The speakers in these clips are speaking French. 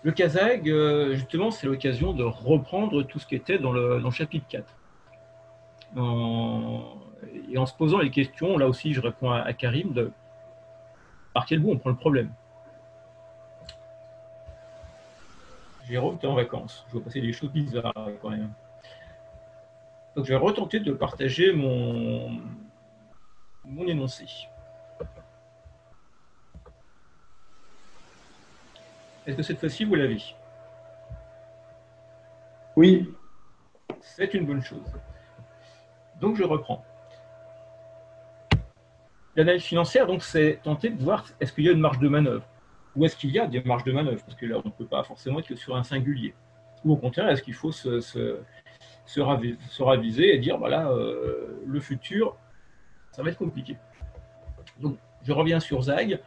Le Kazakh, justement, c'est l'occasion de reprendre tout ce qui était dans le chapitre 4. Et en se posant les questions, là aussi je réponds à Karim, de par quel bout on prend le problème. Jérôme, tu es en vacances, je vois passer des choses bizarres quand même. Donc je vais retenter de partager mon énoncé. Est-ce que cette fois-ci vous l'avez? Oui, C'est une bonne chose. Donc je reprends. L'analyse financière, donc, c'est tenter de voir est-ce qu'il y a une marge de manœuvre, ou est-ce qu'il y a des marges de manœuvre, parce que là, on ne peut pas forcément être que sur un singulier. Ou au contraire, est-ce qu'il faut se raviser et dire, voilà, le futur, ça va être compliqué. Donc, je reviens sur ZAG.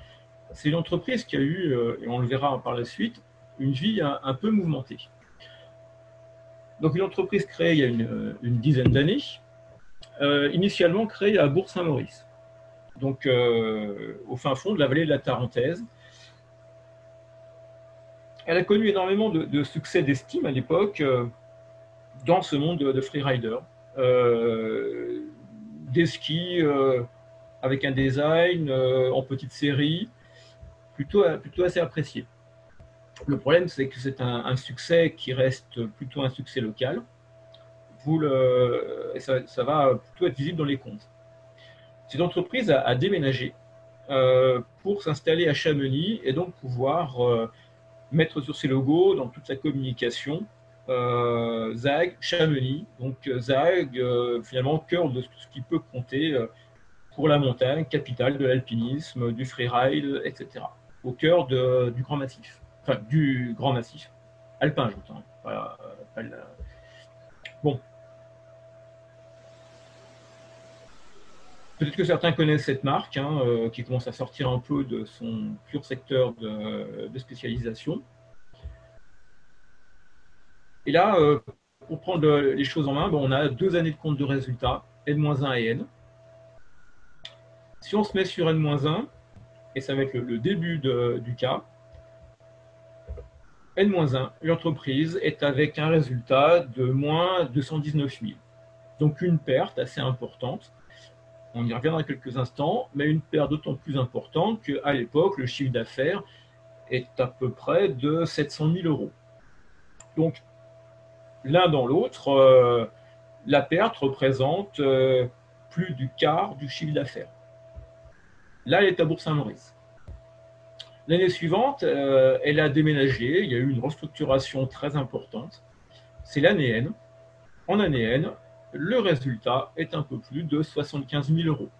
C'est une entreprise qui a eu, et on le verra par la suite, une vie un peu mouvementée. Donc, une entreprise créée il y a une dizaine d'années, initialement créée à Bourg-Saint-Maurice, donc au fin fond de la vallée de la Tarentaise. Elle a connu énormément de succès d'estime à l'époque dans ce monde de freerider. Des skis avec un design en petite série, plutôt assez apprécié. Le problème, c'est que c'est un succès qui reste plutôt un succès local. Ça va plutôt être visible dans les comptes. Cette entreprise a déménagé pour s'installer à Chamonix et donc pouvoir mettre sur ses logos dans toute sa communication ZAG, Chamonix. Donc ZAG, finalement, cœur de ce qui peut compter pour la montagne, capitale de l'alpinisme, du freeride, etc. Au cœur du Grand Massif. Enfin, du Grand Massif. Alpin, j'entends. Bon. Peut-être que certains connaissent cette marque, hein, qui commence à sortir un peu de son pur secteur de spécialisation. Et là, pour prendre les choses en main, on a 2 années de compte de résultats, N-1 et N. Si on se met sur N-1, et ça va être le début du cas, N-1, l'entreprise est avec un résultat de moins 219 000. Donc une perte assez importante. On y reviendra dans quelques instants, mais une perte d'autant plus importante qu'à l'époque, le chiffre d'affaires est à peu près de 700 000 euros. Donc, l'un dans l'autre, la perte représente plus du quart du chiffre d'affaires. Là, elle est à Bourg-Saint-Maurice. L'année suivante, elle a déménagé, il y a eu une restructuration très importante. C'est l'année N. En année N, le résultat est un peu plus de 75 000 euros.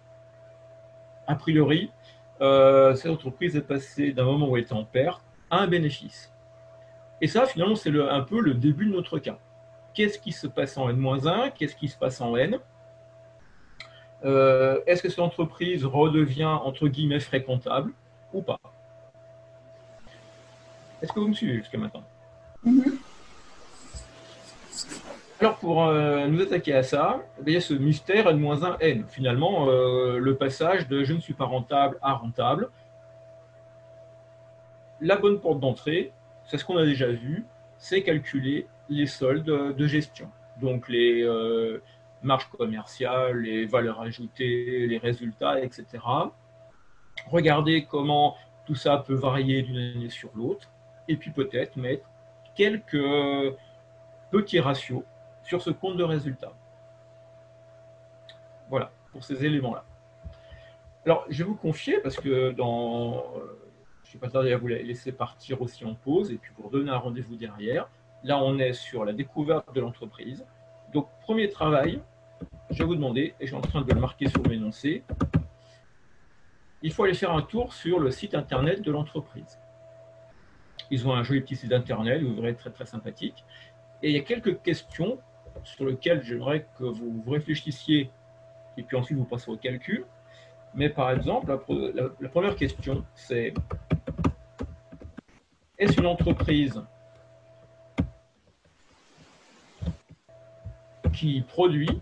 A priori, cette entreprise est passée d'un moment où elle était en perte à un bénéfice. Et ça, finalement, c'est un peu le début de notre cas. Qu'est-ce qui se passe en N-1? Qu'est-ce qui se passe en N? Est-ce que cette entreprise redevient, entre guillemets, fréquentable ou pas? Est-ce que vous me suivez jusqu'à maintenant? Alors, pour nous attaquer à ça, il y a ce mystère N-1 N. Finalement, le passage de je ne suis pas rentable à rentable. La bonne porte d'entrée, c'est ce qu'on a déjà vu, c'est calculer les soldes de gestion. Donc, les marges commerciales, les valeurs ajoutées, les résultats, etc. Regarder comment tout ça peut varier d'une année sur l'autre, et puis peut-être mettre quelques petits ratios sur ce compte de résultats. Voilà, pour ces éléments-là. Alors, je vais vous confier, parce que je ne vais pas tarder à vous laisser partir aussi en pause, et puis vous redonner un rendez-vous derrière. Là, on est sur la découverte de l'entreprise. Donc, premier travail, je vais vous demander, et je suis en train de le marquer sur mon énoncé, il faut aller faire un tour sur le site internet de l'entreprise. Ils ont un joli petit site internet, vous verrez, très très sympathique. Et il y a quelques questions sur lesquelles j'aimerais que vous réfléchissiez, et puis ensuite vous passerez au calcul. Mais par exemple, la première question, c'est est-ce une entreprise qui produit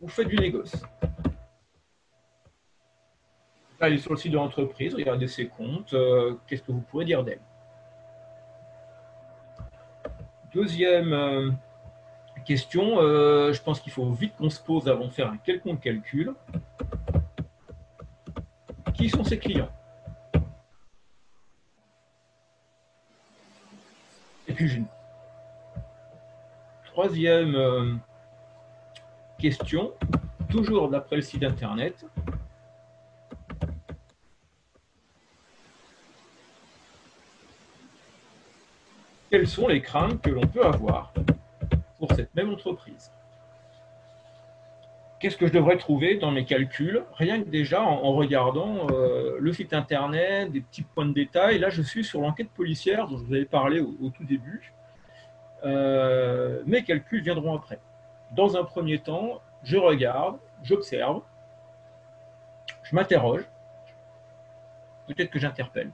ou fait du négoce? Allez sur le site de l'entreprise, regardez ses comptes, qu'est-ce que vous pourrez dire d'elle. Deuxième question, je pense qu'il faut vite qu'on se pose avant de faire un quelconque calcul. Qui sont ses clients? Et puis j'ai une troisième question, toujours d'après le site internet. Quelles sont les craintes que l'on peut avoir pour cette même entreprise? Qu'est-ce que je devrais trouver dans mes calculs? Rien que déjà en regardant le site internet, des petits points de détail. Là, je suis sur l'enquête policière dont je vous avais parlé au tout début. Mes calculs viendront après. Dans un premier temps, je regarde, j'observe, je m'interroge, peut-être que j'interpelle,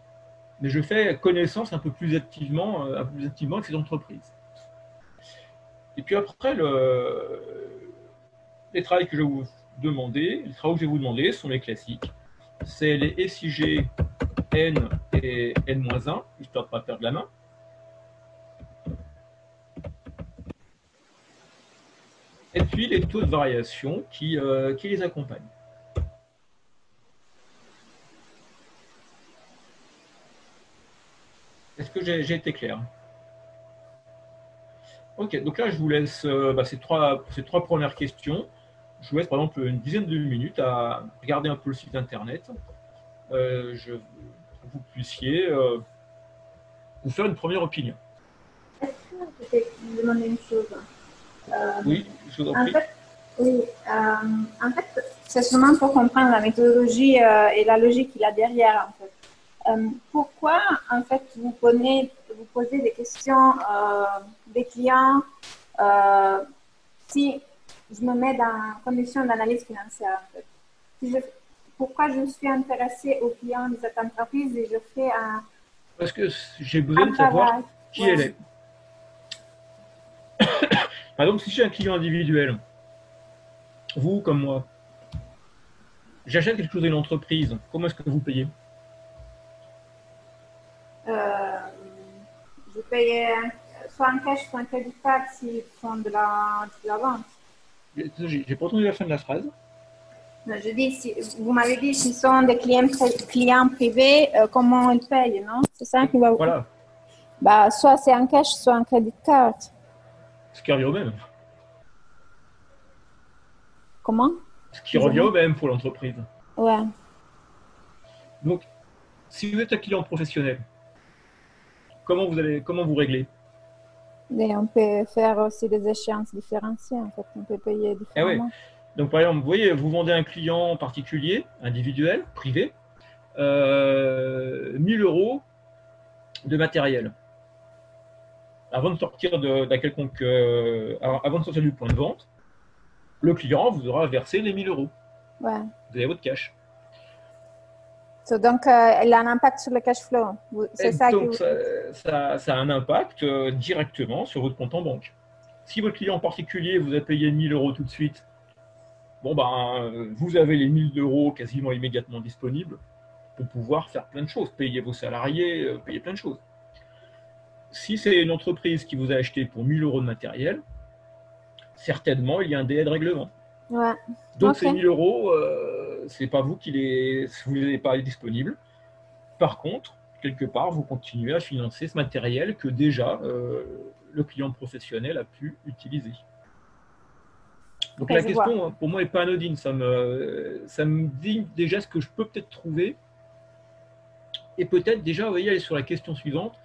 mais je fais connaissance un peu plus activement avec ces entreprises. Et puis après, les travaux que je vais vous demander, sont les classiques. C'est les SIG N et N-1, histoire de ne pas perdre la main. Et puis les taux de variation qui les accompagnent. Est-ce que j'ai été clair? Ok, donc là je vous laisse ces trois premières questions. Je vous laisse par exemple une dizaine de minutes à regarder un peu le site internet. Vous puissiez vous faire une première opinion. Est-ce que je peux vous demander une chose? Oui, je vous en prie. En fait, c'est seulement pour comprendre la méthodologie et la logique qu'il y a derrière. En fait. Pourquoi, en fait, vous posez des questions des clients si je me mets dans la condition d'analyse financière, en fait. Pourquoi je suis intéressée aux clients de cette entreprise et je fais un... Parce que j'ai besoin de savoir qui elle est. Par exemple, si j'ai un client individuel, vous comme moi, j'achète quelque chose d'une entreprise, comment est-ce que vous payez? Je paye soit en cash, soit en crédit card s'ils font de la vente. J'ai pas entendu la fin de la phrase. Je dis, vous m'avez dit s'ils sont des clients privés, comment ils payent, non? C'est ça qui va... Voilà. Bah, soit c'est en cash, soit en crédit card. Ce qui revient au même. Comment? Ce qui revient au même pour l'entreprise. Ouais. Donc, si vous êtes un client professionnel, comment vous réglez? Et on peut faire aussi des échéances différenciées, en fait. On peut payer différemment. Ouais. Donc, par exemple, vous voyez, vous vendez un client particulier, individuel, privé, 1000 € de matériel. Avant de sortir avant de sortir du point de vente, le client vous aura versé les 1000 €. Ouais. Vous avez votre cash. Donc, il a un impact sur le cash flow. C'est ça donc, ça a un impact directement sur votre compte en banque. Si votre client en particulier vous a payé 1000 € tout de suite, bon vous avez les 1000 € quasiment immédiatement disponibles pour pouvoir faire plein de choses, payer vos salariés, payer plein de choses. Si c'est une entreprise qui vous a acheté pour 1000 € de matériel, certainement il y a un délai de règlement. Ouais. Donc ces 1000 €, c'est pas vous vous n'avez pas disponible. Par contre, quelque part, vous continuez à financer ce matériel que déjà le client professionnel a pu utiliser. Donc la question, pour moi, n'est pas anodine. Ça me dit déjà ce que je peux peut-être trouver. Et peut-être déjà, vous voyez, aller sur la question suivante.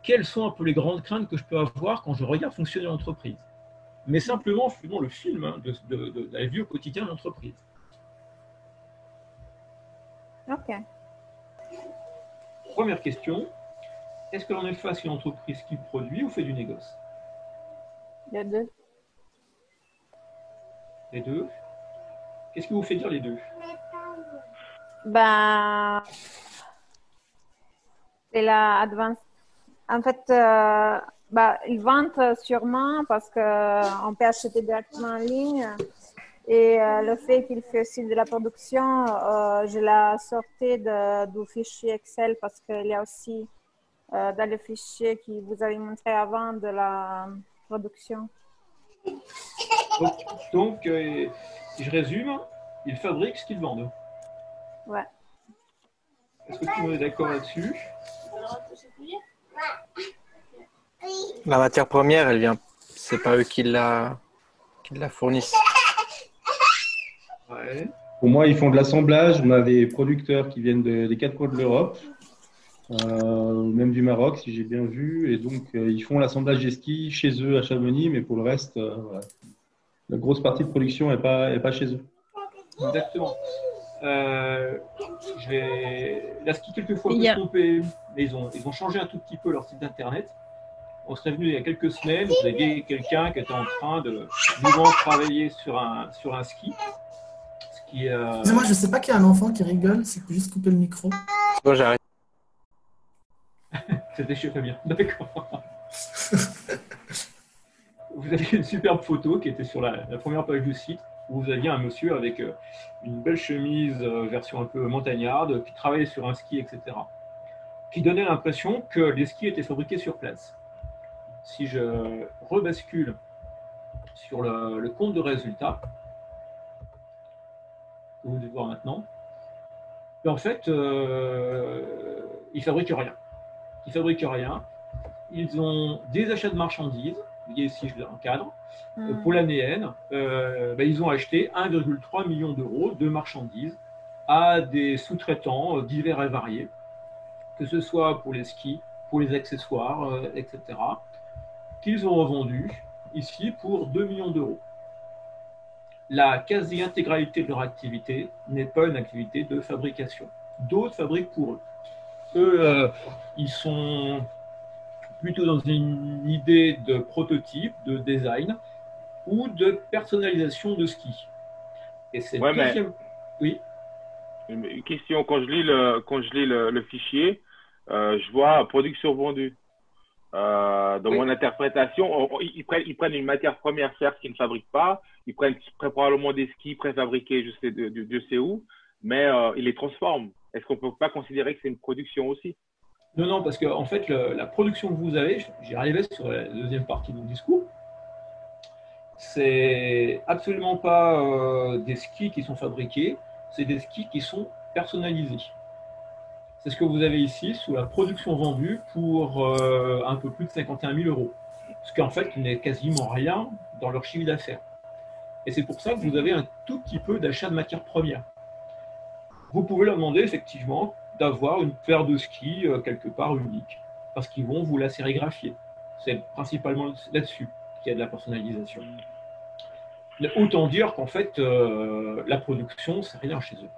Quelles sont un peu les grandes craintes que je peux avoir quand je regarde fonctionner l'entreprise? Mais simplement en faisant le film de la vie au quotidien de l'entreprise. Ok. Première question. Est-ce que l'on est face à une entreprise qui produit ou fait du négoce? Les deux. Les deux. Qu'est-ce qui vous fait dire les deux? Ben, c'est la advance. En fait, ils vendent sûrement parce qu'on peut acheter directement en ligne. Et le fait qu'il fait aussi de la production, je l'ai sorti du fichier Excel parce qu'il y a aussi dans le fichier que vous avez montré avant de la production. Donc, si je résume, ils fabriquent ce qu'ils vendent. Ouais. Est-ce que tout le monde est d'accord là-dessus? La matière première, elle vient. C'est pas eux qui la fournissent. Ouais. Pour moi, ils font de l'assemblage. On a des producteurs qui viennent des quatre coins de l'Europe, même du Maroc, si j'ai bien vu. Et donc, ils font l'assemblage des skis chez eux à Chamonix, mais pour le reste, voilà. La grosse partie de production n'est pas chez eux. Exactement. La ski, quelquefois, peut se tromper, mais ils ont changé un tout petit peu leur site internet. On serait venu il y a quelques semaines, vous aviez quelqu'un qui était en train de travailler sur un ski. Excusez-moi, je ne sais pas qu'il y a un enfant qui rigole, c'est juste couper le micro. Bon, j'arrête. C'était chez Fabien, d'accord. Vous aviez une superbe photo qui était sur la première page du site, où vous aviez un monsieur avec une belle chemise version un peu montagnarde, qui travaillait sur un ski, etc. Qui donnait l'impression que les skis étaient fabriqués sur place. Si je rebascule sur le compte de résultats, que vous devez voir maintenant, en fait, ils ne fabriquent rien. Ils fabriquent rien. Ils ont des achats de marchandises. Vous voyez ici, je l'encadre. Pour l'année N, ils ont acheté 1,3 million d'euros de marchandises à des sous-traitants divers et variés, que ce soit pour les skis, pour les accessoires, etc., qu'ils ont revendus ici pour 2 millions d'euros. La quasi-intégralité de leur activité n'est pas une activité de fabrication. D'autres fabriquent pour eux. Eux, ils sont plutôt dans une idée de prototype, de design ou de personnalisation de ski. Et c'est deuxième... Oui. Une question, quand je lis le fichier, je vois production vendue. Dans mon interprétation, ils prennent une matière première, certes, qu'ils ne fabriquent pas. Ils prennent probablement des skis préfabriqués, je sais où, mais ils les transforment. Est-ce qu'on ne peut pas considérer que c'est une production aussi? Non, parce que en fait, la production que vous avez, j'y arrivais sur la deuxième partie de mon discours, c'est absolument pas des skis qui sont fabriqués, c'est des skis qui sont personnalisés. C'est ce que vous avez ici sous la production vendue pour un peu plus de 51 000 euros. Ce qui en fait n'est quasiment rien dans leur chiffre d'affaires. Et c'est pour ça que vous avez un tout petit peu d'achat de matières premières. Vous pouvez leur demander effectivement d'avoir une paire de skis quelque part unique, parce qu'ils vont vous la sérigraphier. C'est principalement là-dessus qu'il y a de la personnalisation. Autant dire qu'en fait, la production, c'est rien chez eux.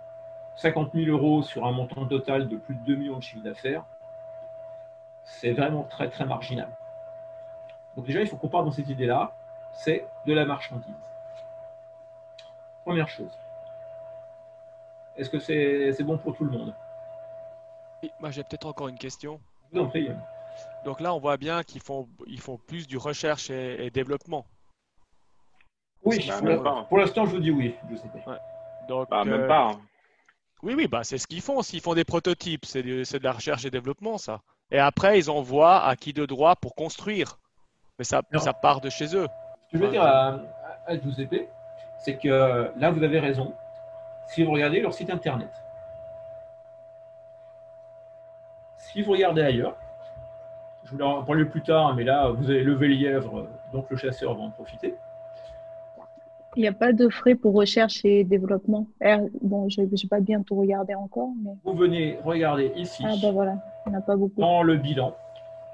50 000 euros sur un montant total de plus de 2 millions de chiffre d'affaires, c'est vraiment très très marginal. Donc déjà, il faut qu'on parte dans cette idée-là, c'est de la marchandise. Première chose. Est-ce que c'est bon pour tout le monde? Moi, j'ai peut-être encore une question. Non, prie. Donc là, on voit bien qu'ils font plus du recherche et développement. Oui, pour l'instant, je vous dis oui. Je sais pas. Ouais. Donc, même pas. Hein. Oui, c'est ce qu'ils font. S'ils font des prototypes, c'est de la recherche et développement, ça. Et après, ils envoient à qui de droit pour construire. Mais ça part de chez eux. Ce que je veux dire à Giuseppe, c'est que là, vous avez raison. Si vous regardez leur site internet, si vous regardez ailleurs, je vous en parler plus tard, mais là, vous avez levé le lièvre, donc le chasseur va en profiter. Il n'y a pas de frais pour recherche et développement. Bon, je n'ai pas bien tout regardé encore. Mais... Vous venez regarder ici, voilà, il n'y en a pas beaucoup. Dans le bilan,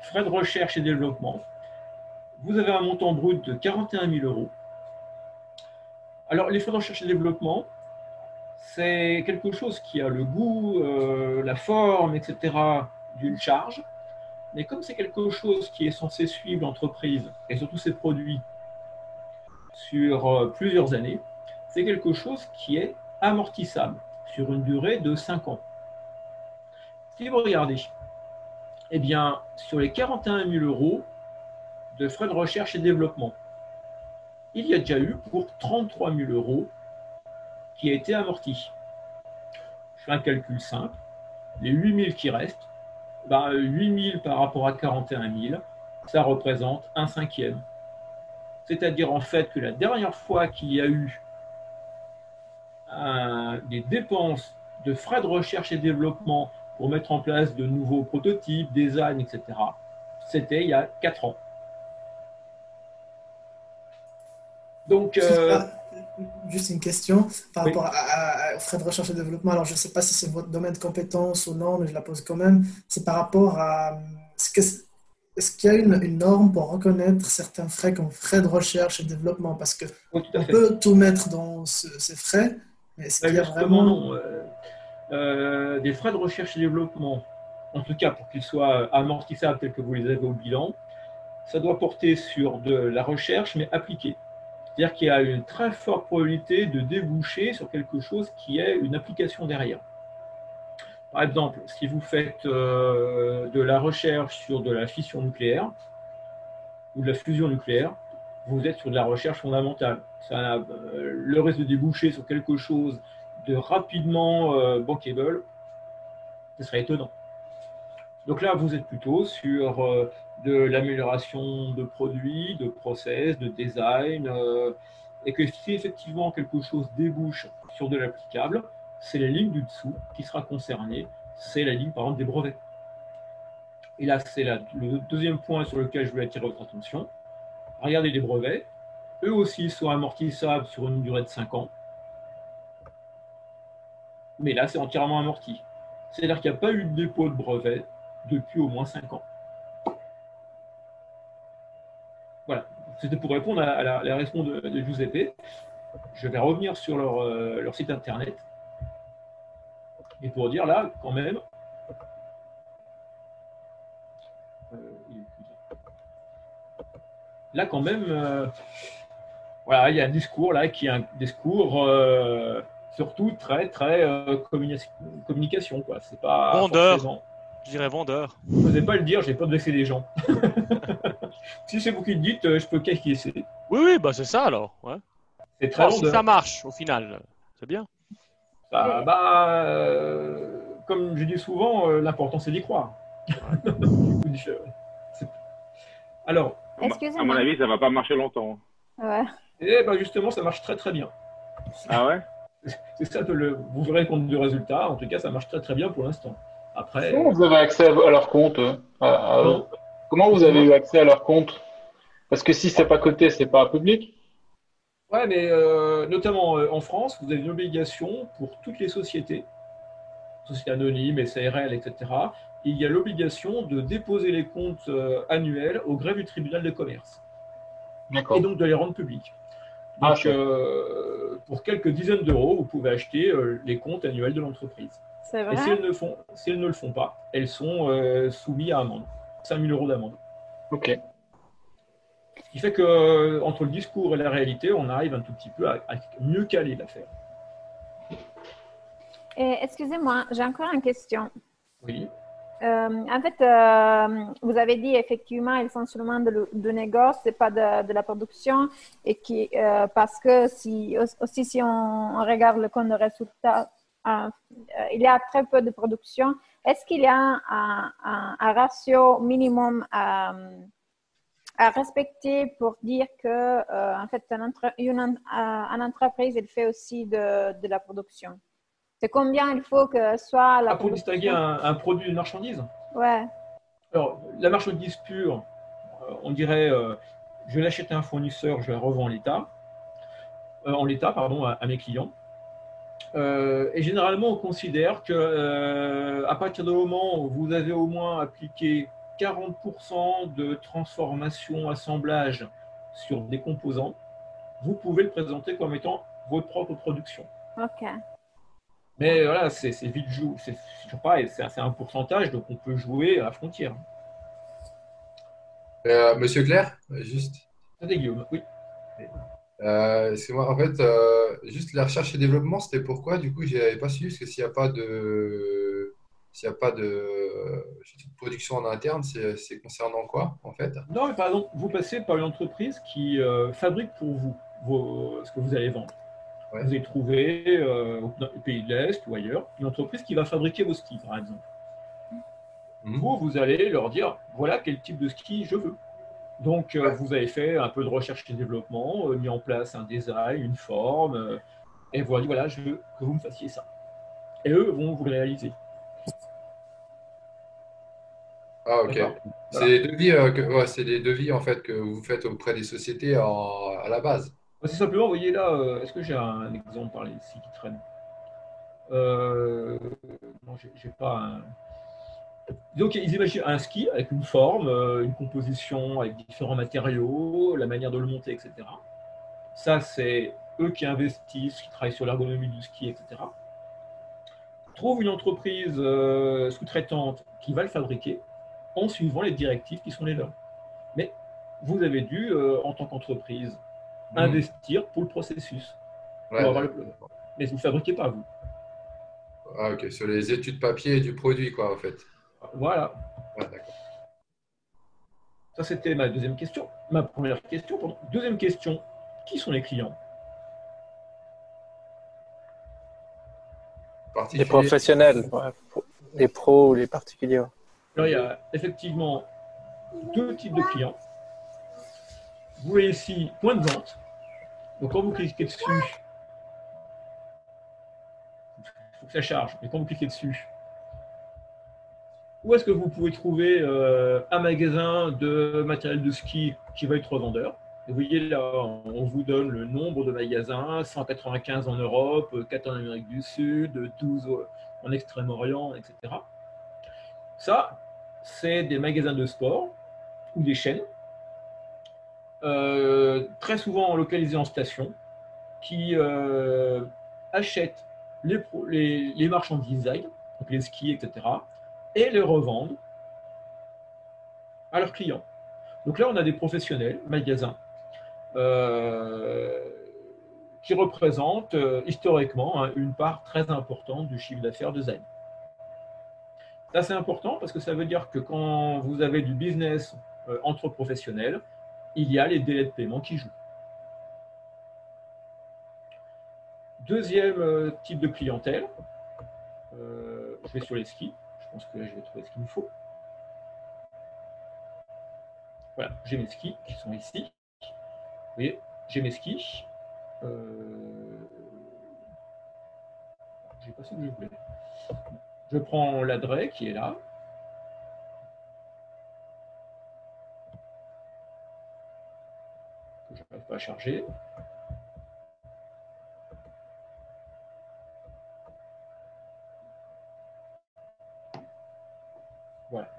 frais de recherche et développement, vous avez un montant brut de 41 000 euros. Alors, les frais de recherche et développement, c'est quelque chose qui a le goût, la forme, etc. d'une charge. Mais comme c'est quelque chose qui est censé suivre l'entreprise et surtout ses produits sur plusieurs années, c'est quelque chose qui est amortissable sur une durée de 5 ans. Si vous regardez, eh bien, sur les 41 000 euros de frais de recherche et développement, il y a déjà eu pour 33 000 euros qui a été amorti. Je fais un calcul simple. Les 8 000 qui restent, 8 000 par rapport à 41 000, ça représente un cinquième. C'est-à-dire en fait que la dernière fois qu'il y a eu des dépenses de frais de recherche et développement pour mettre en place de nouveaux prototypes, design, etc., c'était il y a 4 ans. Donc, juste une question par rapport aux frais de recherche et développement. Alors, je ne sais pas si c'est votre domaine de compétence ou non, mais je la pose quand même. C'est par rapport à... Est-ce qu'il y a une norme pour reconnaître certains frais comme frais de recherche et développement? Parce qu'on peut tout mettre dans ces frais, mais est-ce qu'il y a vraiment... Non. Des frais de recherche et développement, en tout cas pour qu'ils soient amortissables tels que vous les avez au bilan, ça doit porter sur de la recherche, mais appliquée. C'est-à-dire qu'il y a une très forte probabilité de déboucher sur quelque chose qui est une application derrière. Par exemple, si vous faites de la recherche sur de la fission nucléaire ou de la fusion nucléaire, vous êtes sur de la recherche fondamentale. Le risque de déboucher sur quelque chose de rapidement bankable, ce serait étonnant. Donc là, vous êtes plutôt sur de l'amélioration de produits, de process, de design, et que si effectivement quelque chose débouche sur de l'applicable, c'est la ligne du dessous qui sera concernée, c'est la ligne par exemple des brevets. Et là, c'est le deuxième point sur lequel je voulais attirer votre attention. Regardez les brevets, eux aussi sont amortissables sur une durée de 5 ans, mais là, c'est entièrement amorti. C'est-à-dire qu'il n'y a pas eu de dépôt de brevet depuis au moins 5 ans. Voilà, c'était pour répondre à la réponse de Giuseppe. Je vais revenir sur leur site internet et pour dire là, quand même, voilà, il y a un discours là qui est un discours surtout très communication, quoi. C'est pas vendeur. Forcément... Je dirais vendeur. Je n'osais pas le dire, j'ai pas de vexer les gens. Si c'est vous qui le dites, je peux qu'acquiescer. Oui, bah c'est ça alors. Ouais. C'est très si ça marche au final, c'est bien. Comme je dis souvent, l'important c'est d'y croire. Alors, à mon avis, ça ne va pas marcher longtemps. Ouais. Et justement, ça marche très très bien. Ah ouais? C'est ça, vous verrez le compte du résultat. En tout cas, ça marche très très bien pour l'instant. Après, comment vous avez accès à leur compte? Comment vous avez eu accès à leur compte? Parce que si c'est pas coté, c'est pas public. Ouais, mais notamment en France, vous avez une obligation pour toutes les sociétés anonymes, SARL, etc. Et il y a l'obligation de déposer les comptes annuels au greffe du tribunal de commerce. Et donc de les rendre publics. Donc, pour quelques dizaines d'euros, vous pouvez acheter les comptes annuels de l'entreprise. C'est vrai. Et si elles ne le font pas, elles sont soumises à amende. 5 000 € d'amende. Ok. Ce qui fait que entre le discours et la réalité, on arrive un tout petit peu à mieux caler l'affaire. Excusez-moi, j'ai encore une question. Oui. En fait, vous avez dit effectivement, ils sont seulement de négoce, c'est pas de la production, et parce que si on regarde le compte de résultat, il y a très peu de production. Est-ce qu'il y a un ratio minimum à respecter pour dire que en fait, une entreprise elle fait aussi de la production? C'est combien il faut que soit la pour distinguer un produit d'une marchandise? Ouais. Alors, la marchandise pure, on dirait je l'achète à un fournisseur, je la revends en l'état, à mes clients. Et généralement, on considère que à partir du moment où vous avez au moins appliqué 40% de transformation, assemblage sur des composants, vous pouvez le présenter comme étant votre propre production. Ok. Mais voilà, c'est vite joué. C'est un pourcentage, donc on peut jouer à la frontière. Monsieur Claire, juste. C'était Guillaume, oui. C'est moi, en fait, juste la recherche et développement, c'était pourquoi? Du coup, je n'avais pas suivi, parce que s'il n'y a pas de production en interne, c'est concernant quoi, en fait? Non, mais par exemple, vous passez par une entreprise qui fabrique pour vous ce que vous allez vendre. Vous allez trouver au pays de l'Est ou ailleurs une entreprise qui va fabriquer vos skis, par exemple. Vous allez leur dire, voilà quel type de ski je veux. Donc, vous avez fait un peu de recherche et développement, mis en place un design, une forme, et vous leur dites, voilà, je veux que vous me fassiez ça. Et eux vont vous le réaliser. Ah, ok. C'est des devis, c'est des devis en fait que vous faites auprès des sociétés à la base. C'est simplement, vous voyez là, est-ce que j'ai un exemple par ici qui traîne non, j'ai pas un. Donc, ils imaginent un ski avec une forme, une composition avec différents matériaux, la manière de le monter, etc. Ça, c'est eux qui investissent, qui travaillent sur l'ergonomie du ski, etc. Trouvent une entreprise sous-traitante qui va le fabriquer en suivant les directives qui sont les leurs. Mais vous avez dû, en tant qu'entreprise, investir pour le processus. Ouais, pour mais vous ne le fabriquez pas, vous. Ah, ok, sur les études papier du produit, quoi, en fait. Voilà. Ouais, d'accord. Ça, c'était ma deuxième question. Ma première question. Pardon. Deuxième question, qui sont les clients? Les professionnels, ouais, les pros ou les particuliers. Alors, il y a effectivement deux types de clients. Vous voyez ici, point de vente. Donc, quand vous cliquez dessus, il faut que ça charge, mais quand vous cliquez dessus, où est-ce que vous pouvez trouver un magasin de matériel de ski qui va être revendeur? Vous voyez là, on vous donne le nombre de magasins, 195 en Europe, 4 en Amérique du Sud, 12 en Extrême-Orient, etc. Ça, c'est des magasins de sport ou des chaînes, très souvent localisés en station, qui achètent les marchandises, donc les skis, etc., et les revendent à leurs clients. Donc là, on a des professionnels, magasins, qui représentent historiquement une part très importante du chiffre d'affaires de Zag. Ça, c'est important parce que ça veut dire que quand vous avez du business entre professionnels, il y a les délais de paiement qui jouent. Deuxième type de clientèle, je vais sur les skis. Je pense que là, je vais trouver ce qu'il me faut. Voilà, j'ai mes skis qui sont ici. Vous voyez, j'ai mes skis. J'ai pas ce que je voulais. Je prends l'adresse qui est là. Que je n'arrive pas à charger. Voilà.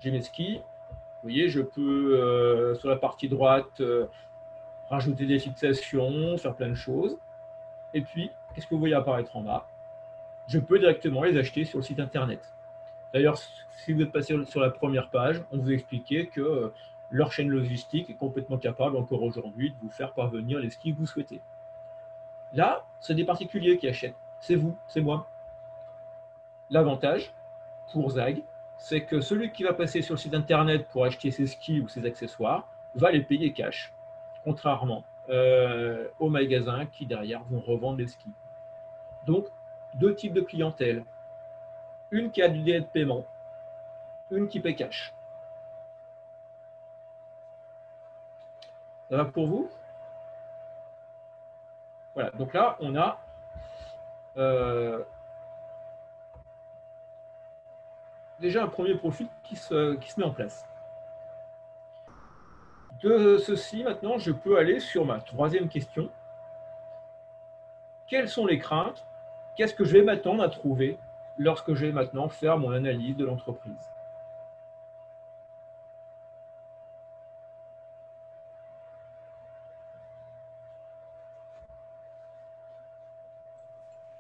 J'ai mes skis. Vous voyez, je peux, sur la partie droite, rajouter des fixations, faire plein de choses. Et puis, qu'est-ce que vous voyez apparaître en bas? Je peux directement les acheter sur le site internet. D'ailleurs, si vous êtes passé sur la première page, on vous expliquait que leur chaîne logistique est complètement capable encore aujourd'hui de vous faire parvenir les skis que vous souhaitez. Là, c'est des particuliers qui achètent. C'est vous, c'est moi. L'avantage pour Zag, c'est que celui qui va passer sur le site internet pour acheter ses skis ou ses accessoires va les payer cash, contrairement aux magasins qui derrière vont revendre les skis. Donc, deux types de clientèle. Une qui a du délai de paiement, une qui paie cash. Ça va pour vous? Voilà, donc là, on a déjà un premier profil qui se met en place. De ceci, maintenant, je peux aller sur ma troisième question. Quelles sont les craintes? Qu'est-ce que je vais m'attendre à trouver lorsque je vais maintenant faire mon analyse de l'entreprise?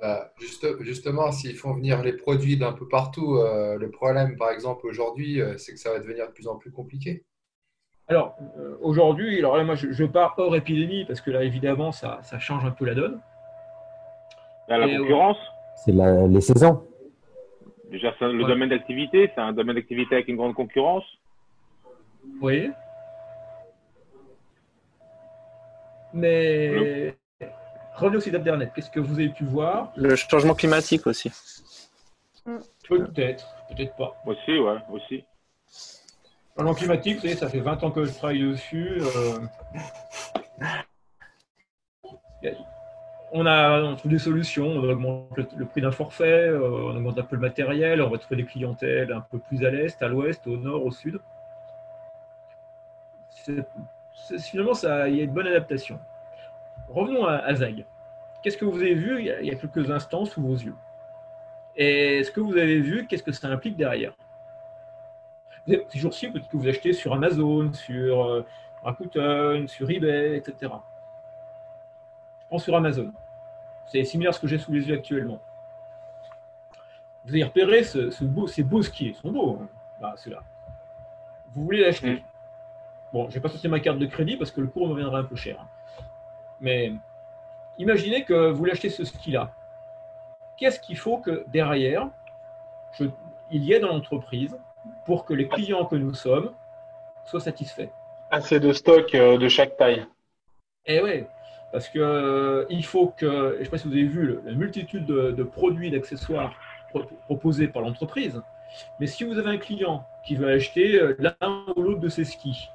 Bah, justement, s'ils font venir les produits d'un peu partout, le problème, par exemple, aujourd'hui, c'est que ça va devenir de plus en plus compliqué. Alors, aujourd'hui, alors là, moi, je pars hors épidémie parce que là, évidemment, ça change un peu la donne. La concurrence? C'est les saisons. Déjà, le domaine d'activité, c'est un domaine d'activité avec une grande concurrence. Oui. Mais revenez au site d'Internet. Qu'est-ce que vous avez pu voir? Le changement climatique aussi. Peut-être, peut-être pas. Aussi, ouais, aussi. Changement climatique, vous savez, ça fait 20 ans que je travaille dessus. On trouve des solutions, on augmente le prix d'un forfait, on augmente un peu le matériel, on va trouver des clientèles un peu plus à l'est, à l'ouest, au nord, au sud. Finalement, il y a une bonne adaptation. Revenons à Zag. Qu'est-ce que vous avez vu il y a quelques instants sous vos yeux? Et ce que vous avez vu, qu'est-ce que ça implique derrière? Ces jours-ci, peut-être que vous achetez sur Amazon, sur Rakuten, sur eBay, etc. Je prends sur Amazon. C'est similaire à ce que j'ai sous les yeux actuellement. Vous avez repéré ces beaux skis. Ils sont beaux. Hein. Bah, ceux-là. Vous voulez l'acheter. Bon, je ne vais pas sortir ma carte de crédit parce que le cours me reviendra un peu cher. Hein. Mais imaginez que vous voulez acheter ce ski-là. Qu'est-ce qu'il faut que derrière, il y ait dans l'entreprise pour que les clients que nous sommes soient satisfaits? Assez de stock de chaque taille. Eh oui, parce que il faut que, je ne sais pas si vous avez vu la multitude de produits, d'accessoires proposés par l'entreprise, mais si vous avez un client qui veut acheter l'un ou l'autre de ses skis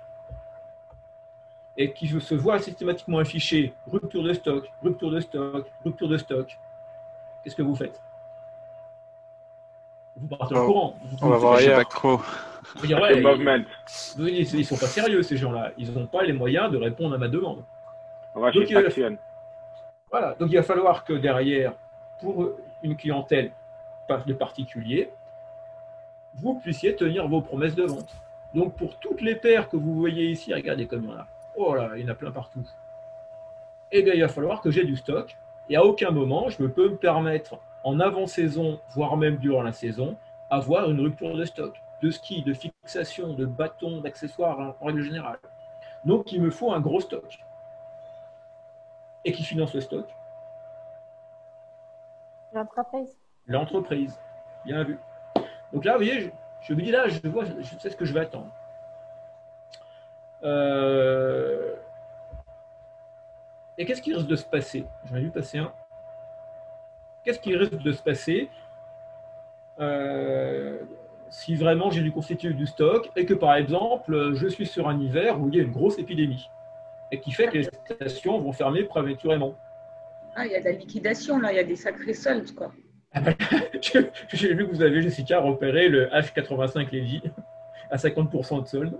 et qui se voit systématiquement affiché rupture de stock, rupture de stock, rupture de stock, qu'est-ce que vous faites? Vous partez au courant. On va voir ailleurs. Vous dire, ouais, ils ne sont pas sérieux, ces gens-là. Ils n'ont pas les moyens de répondre à ma demande. Donc, voilà. Donc, il va falloir que derrière, pour une clientèle de particuliers, vous puissiez tenir vos promesses de vente. Donc, pour toutes les paires que vous voyez ici, regardez comme il y en a. Oh là, il y en a plein partout. Eh bien, il va falloir que j'ai du stock. Et à aucun moment, je peux me permettre, en avant-saison, voire même durant la saison, avoir une rupture de stock, de ski, de fixation, de bâtons, d'accessoires en règle générale. Donc, il me faut un gros stock. Et qui finance le stock? L'entreprise. L'entreprise. Bien vu. Donc là, vous voyez, je me dis là, je sais ce que je vais attendre. Et qu'est-ce qui risque de se passer? J'en ai vu passer un. Qu'est-ce qui risque de se passer si vraiment j'ai dû constituer du stock et que, par exemple, je suis sur un hiver où il y a une grosse épidémie et qui fait que les stations vont fermer prématurément? Ah, il y a de la liquidation, là, il y a des sacrés soldes, quoi. J'ai vu que vous avez, Jessica, repéré le H85 Levy à 50% de solde.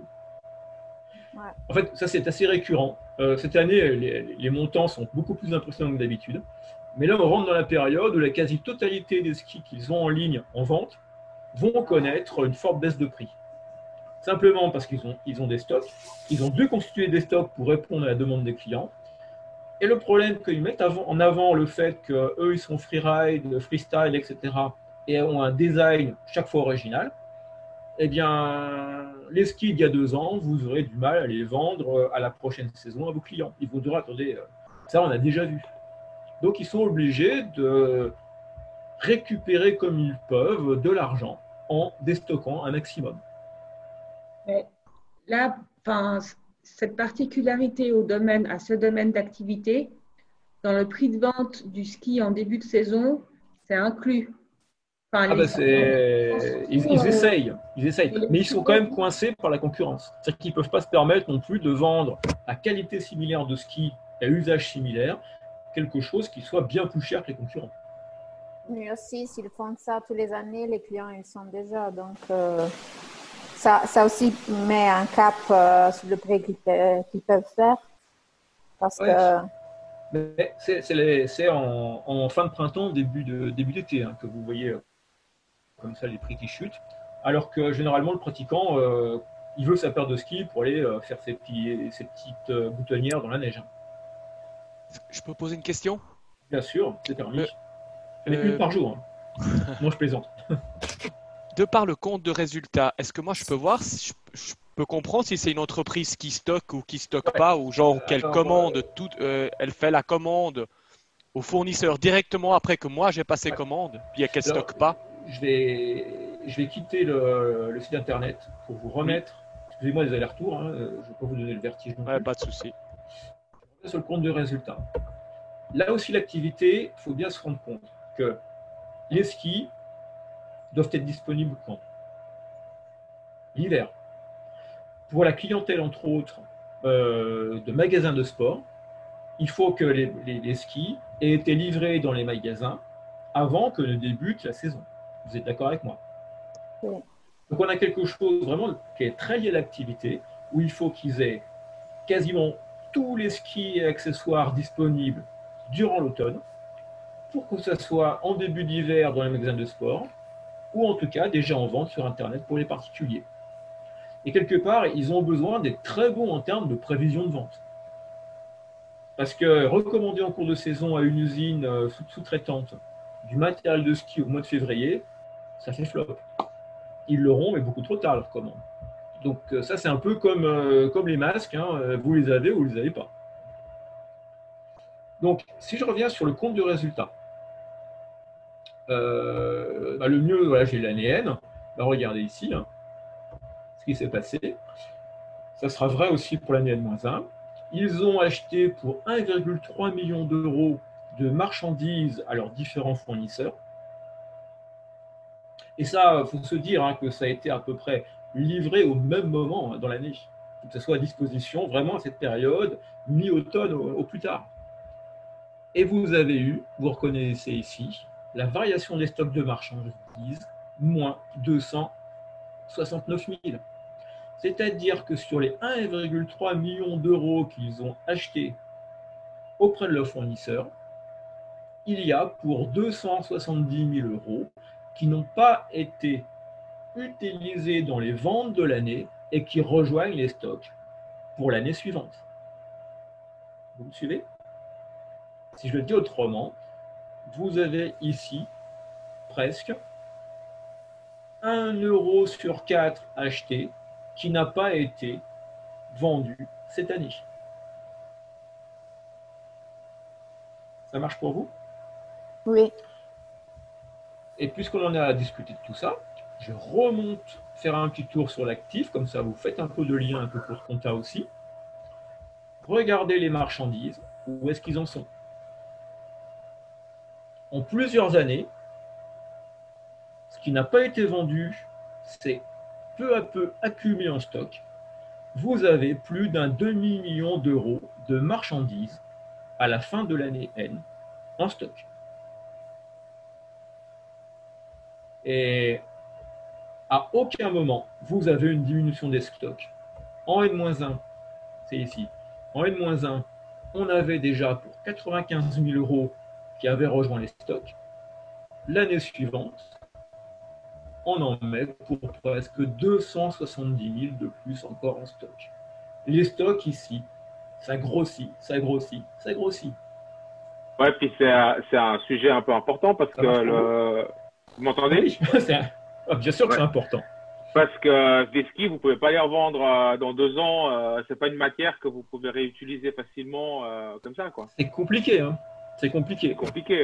Ouais. En fait, ça, c'est assez récurrent. Cette année, les montants sont beaucoup plus impressionnants que d'habitude. Mais là, on rentre dans la période où la quasi-totalité des skis qu'ils ont en ligne, en vente, vont connaître une forte baisse de prix. Simplement parce qu'ils ont des stocks, ils ont dû constituer des stocks pour répondre à la demande des clients. Et le problème qu'ils mettent en avant le fait qu'eux, ils sont freeride, freestyle, etc. et ont un design chaque fois original, eh bien, les skis d'il y a 2 ans, vous aurez du mal à les vendre à la prochaine saison à vos clients. Ils vous diront, attendez, ça on a déjà vu. Donc, ils sont obligés de récupérer comme ils peuvent de l'argent en déstockant un maximum. Mais là, cette particularité à ce domaine d'activité, dans le prix de vente du ski en début de saison, c'est inclus. Ils essayent, mais ils sont quand même coincés par la concurrence. C'est-à-dire qu'ils ne peuvent pas se permettre non plus de vendre à qualité similaire de ski, à usage similaire, quelque chose qui soit bien plus cher que les concurrents. Mais aussi, s'ils font ça tous les années, les clients, ils sont déjà. Donc, ça aussi met un cap sur le prix qu'ils peuvent faire. Parce que... Mais c'est en fin de printemps, début d'été, que vous voyez comme ça les prix qui chutent. Alors que généralement, le pratiquant, il veut sa paire de ski pour aller faire ses petites boutonnières dans la neige. Je peux poser une question? Bien sûr, c'est permis. Mais une par jour. Non, je plaisante. De par le compte de résultats, est-ce que moi je peux voir, je peux comprendre si c'est une entreprise qui stocke ou qui stocke pas, ou genre qu'elle commande elle fait la commande au fournisseur directement après que moi j'ai passé commande, puis qu'elle stocke pas? Je vais quitter le site internet pour vous remettre. Excusez-moi des allers-retours, je ne vais pas vous donner le vertige non plus. Pas de souci. Sur le compte de résultats. là aussi, l'activité, il faut bien se rendre compte que les skis doivent être disponibles quand? L'hiver. Pour la clientèle, entre autres, de magasins de sport, il faut que les skis aient été livrés dans les magasins avant que ne débute la saison. Vous êtes d'accord avec moi? Oui. Donc on a quelque chose vraiment qui est très lié à l'activité, où il faut qu'ils aient quasiment tous les skis et accessoires disponibles durant l'automne, pour que ce soit en début d'hiver dans les magasins de sport, ou en tout cas déjà en vente sur Internet pour les particuliers. Et quelque part, ils ont besoin d'être très bons en termes de prévision de vente. Parce que recommander en cours de saison à une usine sous-traitante du matériel de ski au mois de février, ça fait flop. Ils l'auront, mais beaucoup trop tard, leur commande. Donc ça, c'est un peu comme les masques, hein, vous les avez ou vous ne les avez pas. Donc, si je reviens sur le compte de résultat, le mieux, voilà, j'ai l'année N. Regardez ici, hein, ce qui s'est passé. Ça sera vrai aussi pour l'année N-1. Ils ont acheté pour 1,3 million d'euros de marchandises à leurs différents fournisseurs. Et ça, il faut se dire hein, que ça a été à peu près livré au même moment hein, dans l'année. Que ce soit à disposition vraiment à cette période, mi-automne au plus tard. Et vous avez eu, vous reconnaissez ici, la variation des stocks de marchandises, moins 269 000. C'est-à-dire que sur les 1,3 million d'euros qu'ils ont achetés auprès de leurs fournisseurs, il y a pour 270 000 euros qui n'ont pas été utilisés dans les ventes de l'année et qui rejoignent les stocks pour l'année suivante. Vous me suivez? Si je le dis autrement, vous avez ici presque 1 euro sur 4 acheté qui n'a pas été vendu cette année. Ça marche pour vous? Oui. Et puisqu'on en a discuté de tout ça, je remonte faire un petit tour sur l'actif, comme ça vous faites un peu de lien un peu pour ce compta aussi. Regardez les marchandises, où est-ce qu'ils en sont? En plusieurs années, ce qui n'a pas été vendu, c'est peu à peu accumulé en stock. Vous avez plus d'un demi-million d'euros de marchandises à la fin de l'année N en stock. Et à aucun moment, vous avez une diminution des stocks. En N-1, c'est ici. En N-1, on avait déjà pour 95 000 euros qui avaient rejoint les stocks. L'année suivante, on en met pour presque 270 000 de plus encore en stock. Les stocks ici, ça grossit, ça grossit, ça grossit. Ouais, puis c'est un sujet un peu important parce que vous m'entendez? Oui, bien sûr que c'est important. Parce que des skis, vous ne pouvez pas les revendre dans 2 ans. C'est pas une matière que vous pouvez réutiliser facilement comme ça, quoi. C'est compliqué, hein. C'est compliqué.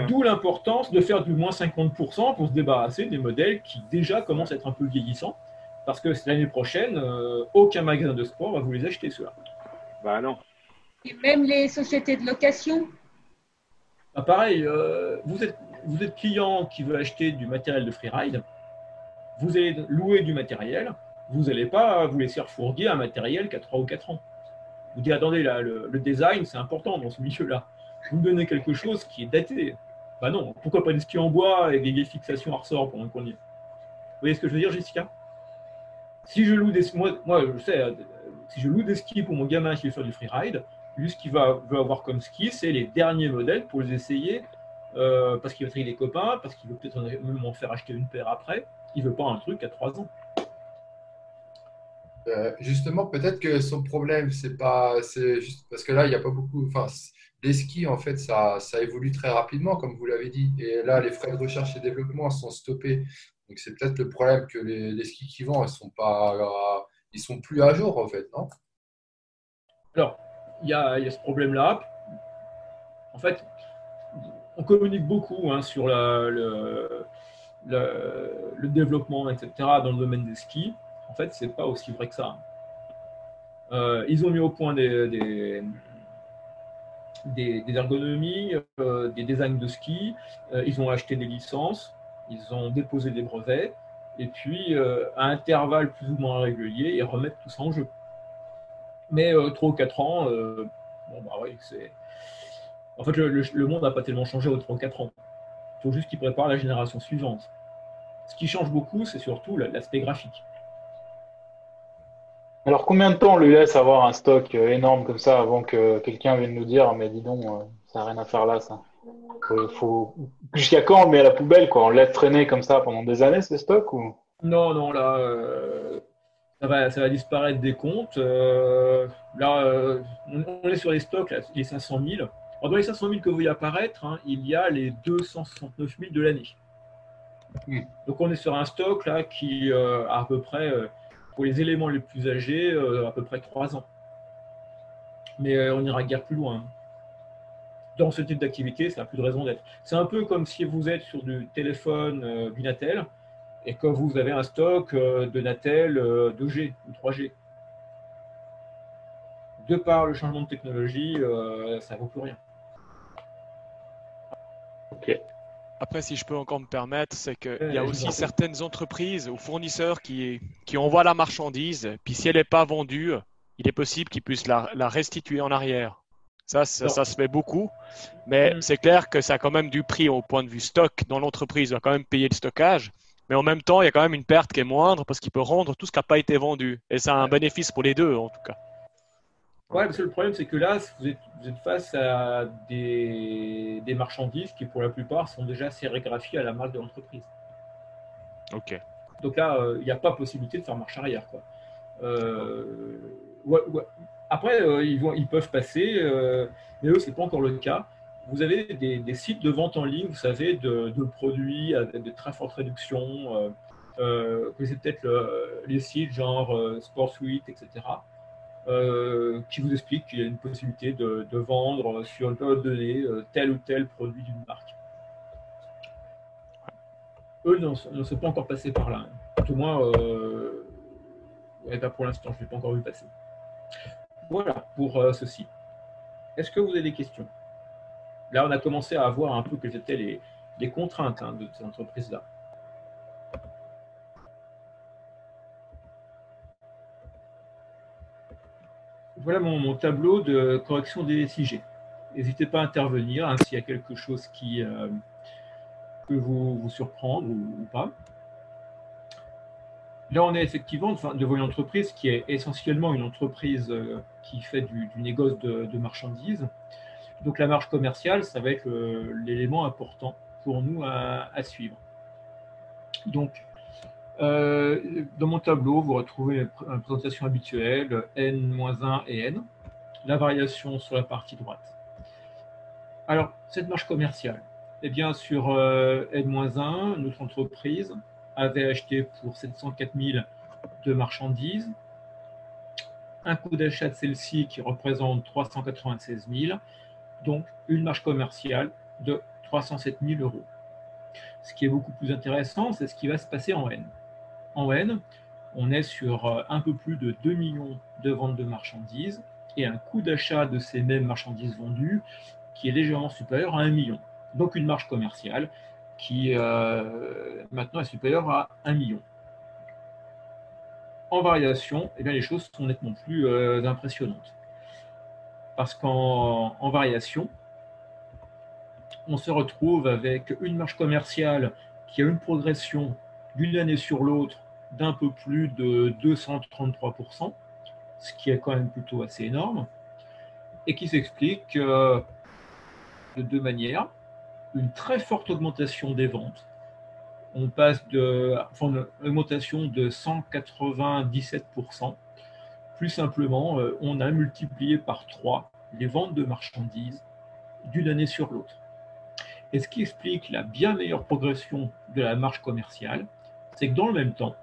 Hein. D'où l'importance de faire du moins 50% pour se débarrasser des modèles qui déjà commencent à être un peu vieillissants. Parce que l'année prochaine, aucun magasin de sport va vous les acheter, ceux-là. Bah non. Et même les sociétés de location? Bah pareil, vous êtes client qui veut acheter du matériel de freeride, vous allez louer du matériel, vous n'allez pas vous laisser refourguer un matériel qui a 3 ou 4 ans. Vous dites, attendez, là, le design, c'est important dans ce milieu-là. Vous me donnez quelque chose qui est daté. Bah non, pourquoi pas des skis en bois avec des vieilles fixations à ressort pendant qu'on y est? Vous voyez ce que je veux dire, Jessica? Si je loue des moi je sais, si je loue des skis pour mon gamin qui veut faire du freeride, lui, ce qu'il veut avoir comme ski, c'est les derniers modèles pour les essayer, parce qu'il veut trier les copains, parce qu'il veut peut-être même en faire acheter une paire après. Il ne veut pas un truc à 3 ans. Justement, peut-être que son problème, c'est juste parce que là, il n'y a pas beaucoup. Enfin, les skis, en fait, ça évolue très rapidement, comme vous l'avez dit. Et là, les frais de recherche et développement sont stoppés. Donc, c'est peut-être le problème que les skis qui vendent, ils sont plus à jour, en fait, non? Alors, il y a ce problème-là. En fait, on communique beaucoup hein, sur le développement, etc., dans le domaine des skis. En fait, ce n'est pas aussi vrai que ça. Ils ont mis au point des des ergonomies, des designs de ski, ils ont acheté des licences, ils ont déposé des brevets, et puis à intervalles plus ou moins réguliers, ils remettent tout ça en jeu. Mais 3 ou 4 ans, bon bah oui, c'est... En fait, le monde n'a pas tellement changé aux 3 ou 4 ans. Il faut juste qu'ils préparent la génération suivante. Ce qui change beaucoup, c'est surtout l'aspect graphique. Alors, combien de temps on lui laisse avoir un stock énorme comme ça avant que quelqu'un vienne nous dire, mais dis donc, ça n'a rien à faire là, ça. Jusqu'à quand on le met à la poubelle, quoi? On le laisse traîner comme ça pendant des années, ce stock, ou? Non, non, là, ça va disparaître des comptes. Là, on est sur les stocks, là, les 500 000. Alors, dans les 500 000 que vous voyez apparaître, hein, il y a les 269 000 de l'année. Donc, on est sur un stock là qui a à peu près, pour les éléments les plus âgés, à peu près 3 ans. Mais on n'ira guère plus loin. Dans ce type d'activité, ça n'a plus de raison d'être. C'est un peu comme si vous êtes sur du téléphone du Natel et que vous avez un stock de Natel 2G ou 3G. De par le changement de technologie, ça ne vaut plus rien. Ok. Après, si je peux encore me permettre, c'est qu'il y a aussi certaines entreprises ou fournisseurs qui envoient la marchandise, puis si elle n'est pas vendue, il est possible qu'ils puissent la restituer en arrière. Ça se fait beaucoup, mais c'est clair que ça a quand même du prix au point de vue stock dans l'entreprise, il va quand même payer le stockage, mais en même temps, il y a quand même une perte qui est moindre parce qu'il peut rendre tout ce qui n'a pas été vendu. Et ça a un bénéfice pour les deux, en tout cas. Ouais, parce que le problème, c'est que là, vous êtes face à des marchandises qui, pour la plupart, sont déjà sérigraphiées à la marque de l'entreprise. Ok. Donc là, il n'y a pas possibilité de faire marche arrière, quoi. Ouais. Après, ils peuvent passer, mais eux, ce n'est pas encore le cas. Vous avez des sites de vente en ligne, vous savez, de produits avec de très fortes réductions. Vous connaissez peut-être les sites genre SportSuite, etc., qui vous expliquent qu'il y a une possibilité de vendre sur une période donnée tel ou tel produit d'une marque. Eux ne sont pas encore passés par là. Tout au moins, pas pour l'instant, je ne l'ai pas encore vu passer. Voilà pour ceci. Est-ce que vous avez des questions? Là, on a commencé à voir un peu quelles étaient les contraintes de ces entreprises-là. Voilà mon tableau de correction des SIG. N'hésitez pas à intervenir s'il y a quelque chose qui peut vous surprendre ou pas. Là, on est effectivement devant une entreprise qui est essentiellement une entreprise qui fait du négoce de marchandises. Donc la marge commerciale, ça va être l'élément important pour nous à suivre. Donc, dans mon tableau, vous retrouvez la présentation habituelle, N-1 et N, la variation sur la partie droite. Alors, cette marge commerciale, eh bien, sur N-1, notre entreprise avait acheté pour 704 000 de marchandises, un coût d'achat de celle-ci qui représente 396 000, donc une marge commerciale de 307 000 €. Ce qui est beaucoup plus intéressant, c'est ce qui va se passer en N. En N, on est sur un peu plus de 2 millions de ventes de marchandises et un coût d'achat de ces mêmes marchandises vendues qui est légèrement supérieur à 1 million. Donc une marge commerciale qui maintenant est supérieure à 1 million. En variation, eh bien, les choses sont nettement plus impressionnantes. Parce qu'en variation, on se retrouve avec une marge commerciale qui a une progression d'une année sur l'autre d'un peu plus de 233%, ce qui est quand même plutôt assez énorme, et qui s'explique de deux manières. Une très forte augmentation des ventes. On passe une augmentation de 197%. Plus simplement, on a multiplié par 3 les ventes de marchandises d'une année sur l'autre. Et ce qui explique la bien meilleure progression de la marge commerciale, c'est que dans le même temps,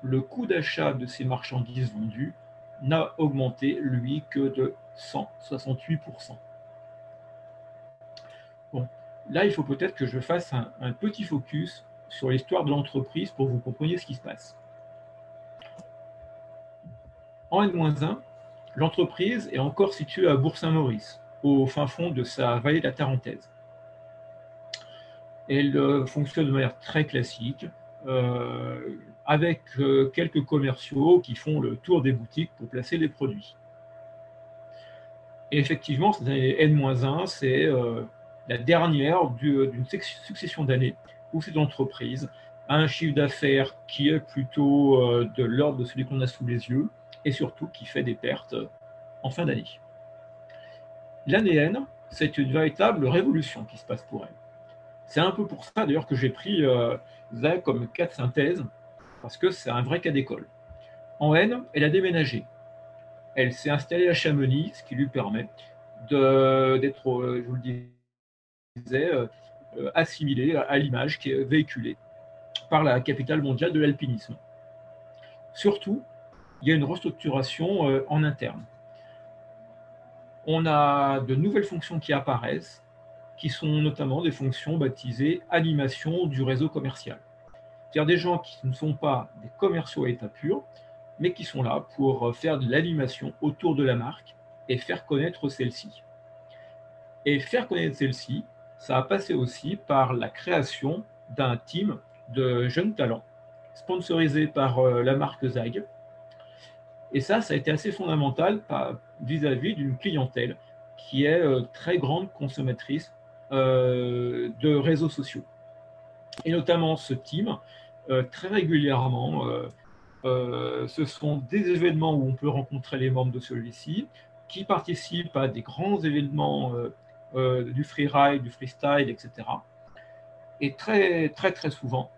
le coût d'achat de ces marchandises vendues n'a augmenté, lui, que de 168%. Bon, là, il faut peut-être que je fasse un petit focus sur l'histoire de l'entreprise pour que vous compreniez ce qui se passe. En N-1, l'entreprise est encore située à Bourg-Saint-Maurice, au fin fond de sa vallée de la Tarentaise. Elle fonctionne de manière très classique, avec quelques commerciaux qui font le tour des boutiques pour placer les produits. Et effectivement, cette année N-1, c'est la dernière d'une succession d'années où cette entreprise a un chiffre d'affaires qui est plutôt de l'ordre de celui qu'on a sous les yeux et surtout qui fait des pertes en fin d'année. L'année N, c'est une véritable révolution qui se passe pour elle. C'est un peu pour ça d'ailleurs que j'ai pris ça comme cas de synthèse, parce que c'est un vrai cas d'école. En N, elle a déménagé. Elle s'est installée à Chamonix, ce qui lui permet d'être, je vous le disais, assimilée à l'image qui est véhiculée par la capitale mondiale de l'alpinisme. Surtout, il y a une restructuration en interne. On a de nouvelles fonctions qui apparaissent, qui sont notamment des fonctions baptisées animation du réseau commercial. C'est-à-dire des gens qui ne sont pas des commerciaux à état pur, mais qui sont là pour faire de l'animation autour de la marque et faire connaître celle-ci. Et faire connaître celle-ci, ça a passé aussi par la création d'un team de jeunes talents, sponsorisé par la marque ZAG. Et ça a été assez fondamental vis-à-vis d'une clientèle qui est très grande consommatrice de réseaux sociaux. Et notamment ce team, très régulièrement, ce sont des événements où on peut rencontrer les membres de celui-ci, qui participent à des grands événements du freeride, du freestyle, etc. Et très souvent,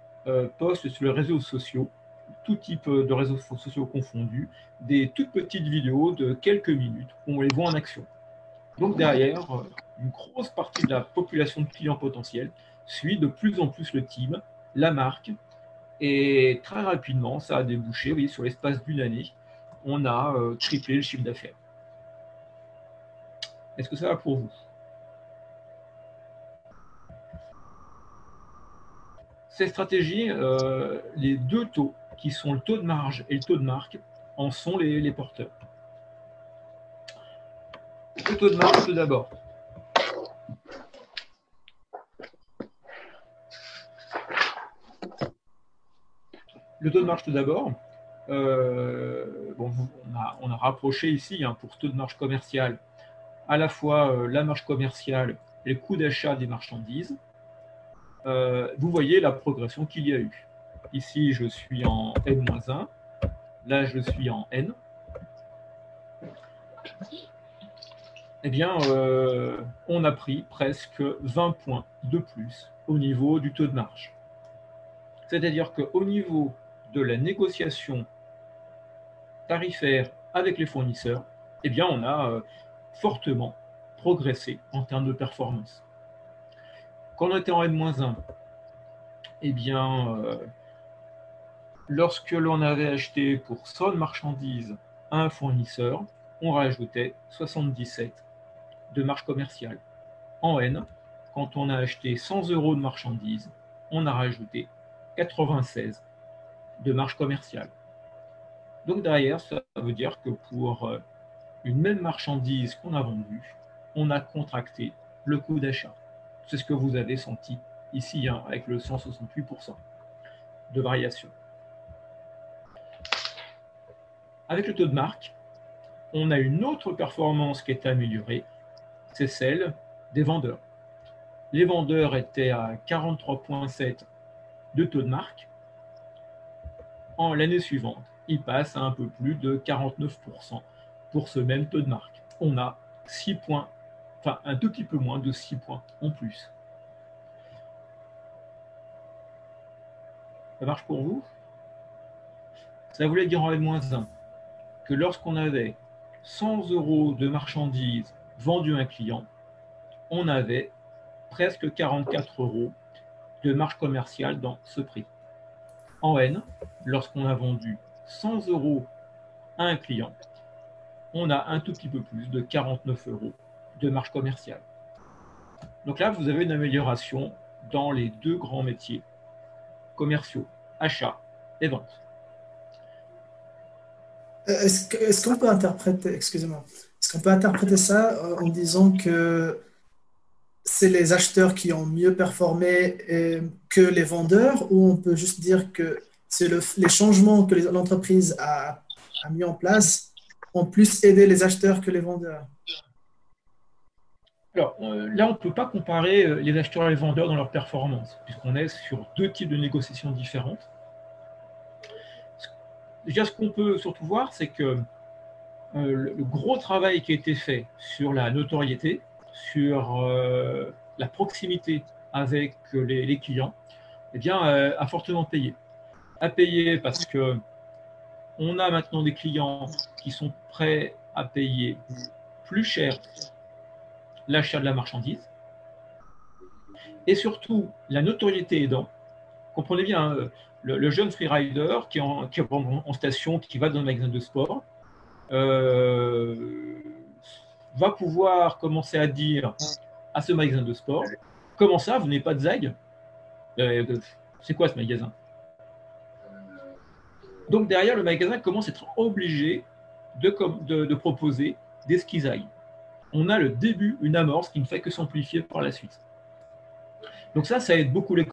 postent sur les réseaux sociaux, tout type de réseaux sociaux confondus, des toutes petites vidéos de quelques minutes où on les voit en action. Donc derrière, une grosse partie de la population de clients potentiels suit de plus en plus le team, la marque, et très rapidement, ça a débouché, oui, sur l'espace d'une année, on a triplé le chiffre d'affaires. Est-ce que ça va pour vous? Ces stratégies, les deux taux, qui sont le taux de marge et le taux de marque, en sont les porteurs. Le taux de marge, tout d'abord. Le taux de marge, tout d'abord. Bon, on a rapproché ici, hein, pour ce taux de marge commercial, à la fois la marge commerciale et le coût d'achat des marchandises. Vous voyez la progression qu'il y a eu. Ici, je suis en N-1. Là, je suis en N. Eh bien, on a pris presque 20 points de plus au niveau du taux de marge. C'est-à-dire qu'au niveau de la négociation tarifaire avec les fournisseurs, eh bien, on a fortement progressé en termes de performance. Quand on était en N-1, eh bien, lorsque l'on avait acheté pour 100 marchandises à un fournisseur, on rajoutait 77 de marge commerciale. En N, quand on a acheté 100 € de marchandises, on a rajouté 96 de marge commerciale. Donc derrière, ça veut dire que pour une même marchandise qu'on a vendue, on a contracté le coût d'achat. C'est ce que vous avez senti ici, hein, avec le 168% de variation. Avec le taux de marque, on a une autre performance qui est améliorée, c'est celle des vendeurs. Les vendeurs étaient à 43,7 de taux de marque. En l'année suivante, ils passent à un peu plus de 49% pour ce même taux de marque. On a 6 points, enfin un tout petit peu moins de 6 points en plus. Ça marche pour vous? Ça voulait dire en N-1 que lorsqu'on avait 100 € de marchandises vendues à un client, on avait presque 44 € de marge commerciale dans ce prix. En N, lorsqu'on a vendu 100 € à un client, on a un tout petit peu plus de 49 € de marge commerciale. Donc là, vous avez une amélioration dans les deux grands métiers commerciaux, achat et vente. Est-ce qu'on peut interpréter, excusez-moi, est-ce qu'on peut interpréter ça en disant que c'est les acheteurs qui ont mieux performé que les vendeurs, ou on peut juste dire que c'est les changements que l'entreprise a mis en place ont plus aidé les acheteurs que les vendeurs? Alors là, on ne peut pas comparer les acheteurs et les vendeurs dans leur performance, puisqu'on est sur deux types de négociations différentes. Déjà, ce qu'on peut surtout voir, c'est que le gros travail qui a été fait sur la notoriété, sur la proximité avec les clients, eh bien, a fortement payé. A payé parce que on a maintenant des clients qui sont prêts à payer plus cher l'achat de la marchandise. Et surtout, la notoriété aidant, comprenez bien, hein, le jeune freerider qui est en station, qui va dans un magasin de sport, va pouvoir commencer à dire à ce magasin de sport, comment ça, vous n'avez pas de ZAG? C'est quoi ce magasin? Donc derrière, le magasin commence à être obligé de proposer des skis ZAG. On a le début, une amorce qui ne fait que s'amplifier par la suite. Donc ça aide beaucoup les